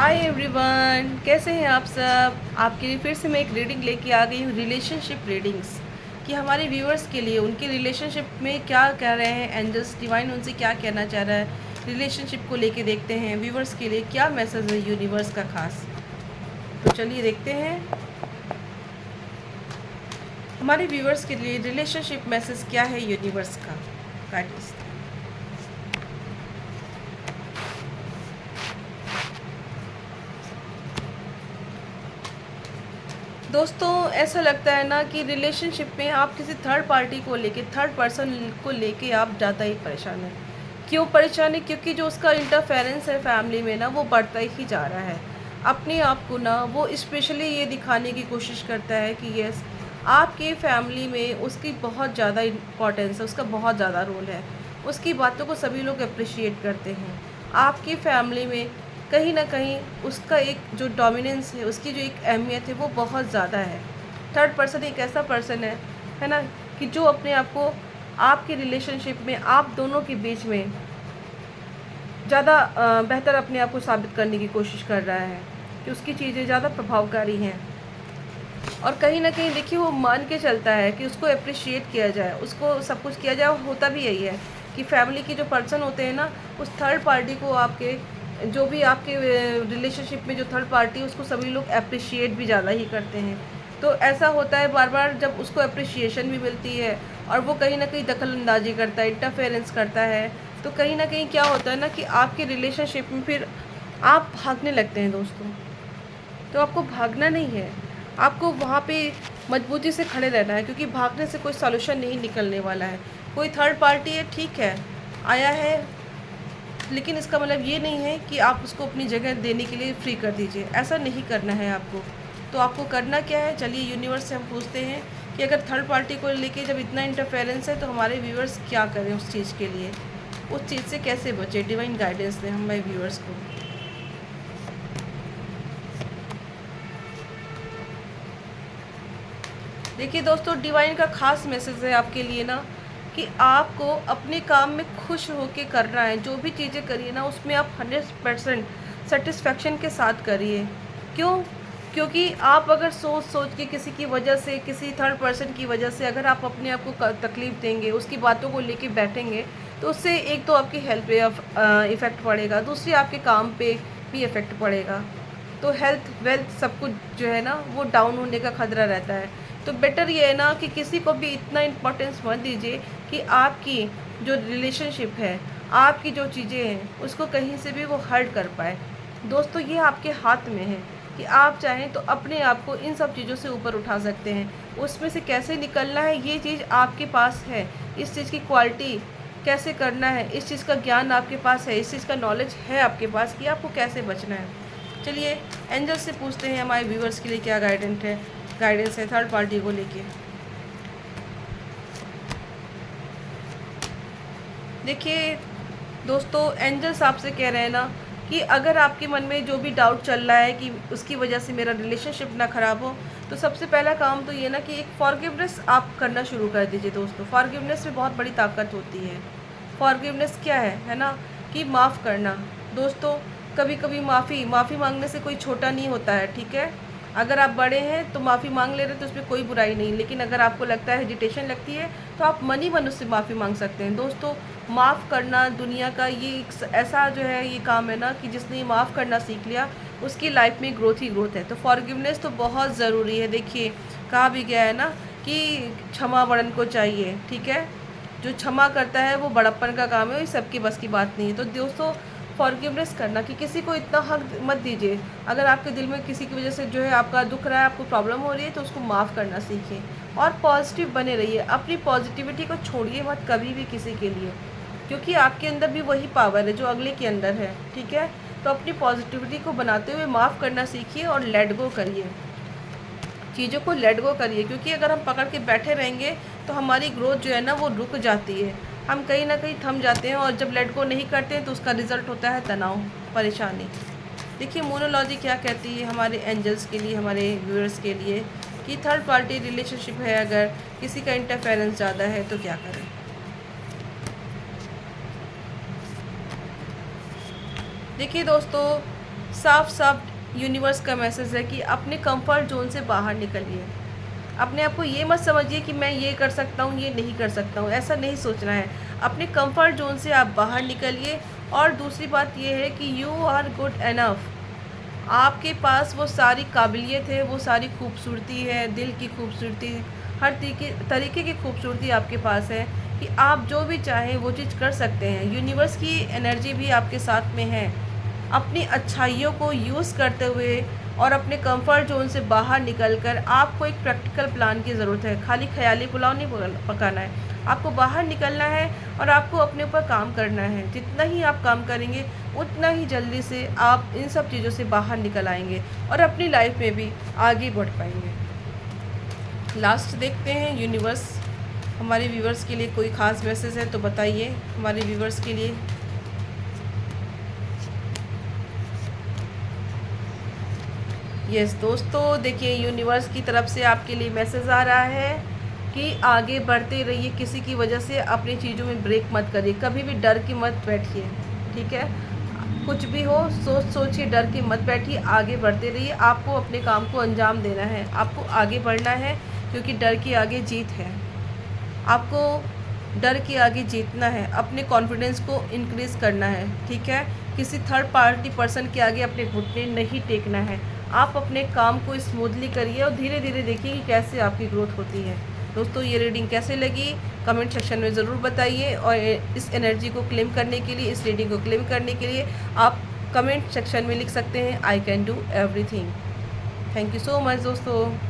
Hi everyone, कैसे हैं आप सब। आपके लिए फिर से मैं एक रीडिंग लेके आ गई हूँ, रिलेशनशिप रीडिंग्स। कि हमारे व्यूअर्स के लिए उनके रिलेशनशिप में क्या कह रहे हैं एंजल्स डिवाइन, उनसे क्या कहना चाह रहा है रिलेशनशिप को लेके। देखते हैं व्यूअर्स के लिए क्या मैसेज है यूनिवर्स का खास। तो चलिए देखते हैं हमारे व्यूअर्स के लिए रिलेशनशिप मैसेज क्या है यूनिवर्स का। गाइडेंस। दोस्तों, ऐसा लगता है ना कि रिलेशनशिप में आप किसी थर्ड पार्टी को लेके, थर्ड पर्सन को लेके आप ज़्यादा ही परेशान हैं। क्यों परेशान है? क्योंकि जो उसका इंटरफेरेंस है फैमिली में ना, वो बढ़ता ही जा रहा है। अपने आप को ना वो स्पेशली ये दिखाने की कोशिश करता है कि यस, आपके फैमिली में उसकी बहुत ज़्यादा इम्पोर्टेंस है, उसका बहुत ज़्यादा रोल है। उसकी बातों को सभी लोग अप्रिशिएट करते हैं। आपकी फैमिली में कहीं ना कहीं उसका एक जो डोमिनेंस है, उसकी जो एक अहमियत है, वो बहुत ज़्यादा है। थर्ड पर्सन एक ऐसा पर्सन है ना, कि जो अपने आप को आपके रिलेशनशिप में, आप दोनों के बीच में ज़्यादा बेहतर अपने आप को साबित करने की कोशिश कर रहा है कि उसकी चीज़ें ज़्यादा प्रभावकारी हैं। और कहीं ना कहीं देखिए, वो मान के चलता है कि उसको अप्रिशिएट किया जाए, उसको सब कुछ किया जाए। और होता भी यही है कि फैमिली की जो पर्सन होते हैं ना, उस थर्ड पार्टी को, आपके जो भी आपके रिलेशनशिप में जो थर्ड पार्टी है, उसको सभी लोग अप्रिशिएट भी ज़्यादा ही करते हैं। तो ऐसा होता है बार बार, जब उसको अप्रिशिएशन भी मिलती है और वो कहीं ना कहीं दखल अंदाजी करता है, इंटरफेरेंस करता है, तो कहीं ना कहीं क्या होता है ना कि आपके रिलेशनशिप में फिर आप भागने लगते हैं दोस्तों। तो आपको भागना नहीं है, आपको वहाँ पे मजबूती से खड़े रहना है, क्योंकि भागने से कोई सॉल्यूशन नहीं निकलने वाला है। कोई थर्ड पार्टी है, ठीक है, आया है, लेकिन इसका मतलब ये नहीं है कि आप उसको अपनी जगह देने के लिए फ्री कर दीजिए। ऐसा नहीं करना है आपको। तो आपको करना क्या है, चलिए यूनिवर्स से हम पूछते हैं कि अगर थर्ड पार्टी को लेके जब इतना इंटरफेरेंस है, तो हमारे व्यूअर्स क्या करें उस चीज़ के लिए, उस चीज़ से कैसे बचे। डिवाइन गाइडेंस दें हमारे व्यूअर्स को। देखिए दोस्तों, डिवाइन का खास मैसेज है आपके लिए ना, कि आपको अपने काम में खुश होके करना है। जो भी चीज़ें करिए ना, उसमें आप 100% सेटिस्फेक्शन के साथ करिए। क्यों? क्योंकि आप अगर सोच सोच के किसी की वजह से, किसी थर्ड पर्सन की वजह से अगर आप अपने आप को तकलीफ़ देंगे, उसकी बातों को लेके बैठेंगे, तो उससे एक तो आपकी हेल्थ पे इफ़ेक्ट पड़ेगा, दूसरी आपके काम पे भी इफ़ेक्ट पड़ेगा। तो हेल्थ वेल्थ सब कुछ जो है ना, वो डाउन होने का खतरा रहता है। तो बेटर ये है ना कि किसी को भी इतना इम्पोर्टेंस मत दीजिए कि आपकी जो रिलेशनशिप है, आपकी जो चीज़ें हैं, उसको कहीं से भी वो हर्ट कर पाए। दोस्तों, ये आपके हाथ में है कि आप चाहें तो अपने आप को इन सब चीज़ों से ऊपर उठा सकते हैं। उसमें से कैसे निकलना है, ये चीज़ आपके पास है। इस चीज़ की क्वालिटी कैसे करना है, इस चीज़ का ज्ञान आपके पास है, इस चीज़ का नॉलेज है आपके पास कि आपको कैसे बचना है। चलिए एंजल से पूछते हैं हमारे व्यूअर्स के लिए क्या गाइडेंस है थर्ड पार्टी को लेके। देखिए दोस्तों, एंजल्स आपसे कह रहे हैं ना कि अगर आपके मन में जो भी डाउट चल रहा है कि उसकी वजह से मेरा रिलेशनशिप ना ख़राब हो, तो सबसे पहला काम तो ये ना कि एक फॉरगिवनेस आप करना शुरू कर दीजिए। दोस्तों, फॉरगिवनेस में बहुत बड़ी ताकत होती है। फॉरगिवनेस क्या है ना, कि माफ़ करना। दोस्तों, कभी कभी माफ़ी मांगने से कोई छोटा नहीं होता है, ठीक है। अगर आप बड़े हैं तो माफ़ी मांग ले रहे तो उसमें कोई बुराई नहीं, लेकिन अगर आपको लगता है, हेजिटेशन लगती है, तो आप मन ही मन उससे माफ़ी मांग सकते हैं। दोस्तों, माफ़ करना दुनिया का ये एक ऐसा जो है, ये काम है ना, कि जिसने माफ़ करना सीख लिया, उसकी लाइफ में ग्रोथ ही ग्रोथ है। तो फॉरगिवनेस तो बहुत ज़रूरी है। देखिए, कहा भी गया है ना कि क्षमा वरण को चाहिए, ठीक है। जो क्षमा करता है वो बड़प्पन का काम है, ये सबकी बस की बात नहीं है। तो दोस्तों, फॉरगिवनेस करना, कि किसी को इतना हक मत दीजिए। अगर आपके दिल में किसी की वजह से जो है आपका दुख रहा है, आपको प्रॉब्लम हो रही है, तो उसको माफ़ करना सीखिए और पॉजिटिव बने रहिए। अपनी पॉजिटिविटी को छोड़िए मत कभी भी किसी के लिए, क्योंकि आपके अंदर भी वही पावर है जो अगले के अंदर है, ठीक है। तो अपनी पॉजिटिविटी को बनाते हुए माफ़ करना सीखिए और लेट गो करिए, चीज़ों को लेट गो करिए। क्योंकि अगर हम पकड़ के बैठे रहेंगे तो हमारी ग्रोथ जो है ना, वो रुक जाती है, हम कहीं ना कहीं थम जाते हैं। और जब लेट गो नहीं करते हैं तो उसका रिज़ल्ट होता है तनाव, परेशानी। देखिए, मोनोलॉजी क्या कहती है हमारे एंजल्स के लिए, हमारे व्यूअर्स के लिए, कि थर्ड पार्टी रिलेशनशिप है, अगर किसी का इंटरफेरेंस ज़्यादा है तो क्या करें। देखिए दोस्तों, साफ साफ यूनिवर्स का मैसेज है कि अपने कंफर्ट जोन से बाहर निकलिए। अपने आप को ये मत समझिए कि मैं ये कर सकता हूँ, ये नहीं कर सकता हूँ, ऐसा नहीं सोचना है। अपने कंफर्ट जोन से आप बाहर निकलिए। और दूसरी बात ये है कि यू आर गुड एनफ। आपके पास वो सारी काबिलियत है, वो सारी खूबसूरती है, दिल की खूबसूरती, हर तरीके की खूबसूरती आपके पास है कि आप जो भी चाहें वो चीज़ कर सकते हैं। यूनिवर्स की एनर्जी भी आपके साथ में है। अपनी अच्छाइयों को यूज़ करते हुए और अपने कंफर्ट जोन से बाहर निकलकर आपको एक प्रैक्टिकल प्लान की ज़रूरत है। खाली ख़याली पुलाव नहीं पकाना है, आपको बाहर निकलना है और आपको अपने ऊपर काम करना है। जितना ही आप काम करेंगे उतना ही जल्दी से आप इन सब चीज़ों से बाहर निकल आएंगे और अपनी लाइफ में भी आगे बढ़ पाएंगे। लास्ट देखते हैं, यूनिवर्स हमारे व्यूवर्स के लिए कोई ख़ास मैसेज है तो बताइए हमारे व्यूवर्स के लिए। यस दोस्तों, देखिए यूनिवर्स की तरफ से आपके लिए मैसेज आ रहा है कि आगे बढ़ते रहिए। किसी की वजह से अपनी चीज़ों में ब्रेक मत करिए, कभी भी डर के मत बैठिए, ठीक है। कुछ भी हो सोच के डर के मत बैठिए, आगे बढ़ते रहिए। आपको अपने काम को अंजाम देना है, आपको आगे बढ़ना है, क्योंकि डर के आगे जीत है। आपको डर के आगे जीतना है, अपने कॉन्फिडेंस को इंक्रीज़ करना है, ठीक है। किसी थर्ड पार्टी पर्सन के आगे अपने घुटने नहीं टेकना है। आप अपने काम को स्मूथली करिए और धीरे धीरे देखिए कि कैसे आपकी ग्रोथ होती है। दोस्तों, ये रीडिंग कैसे लगी कमेंट सेक्शन में ज़रूर बताइए। और इस एनर्जी को क्लेम करने के लिए, इस रीडिंग को क्लेम करने के लिए आप कमेंट सेक्शन में लिख सकते हैं, I can do everything. Thank you so much दोस्तों।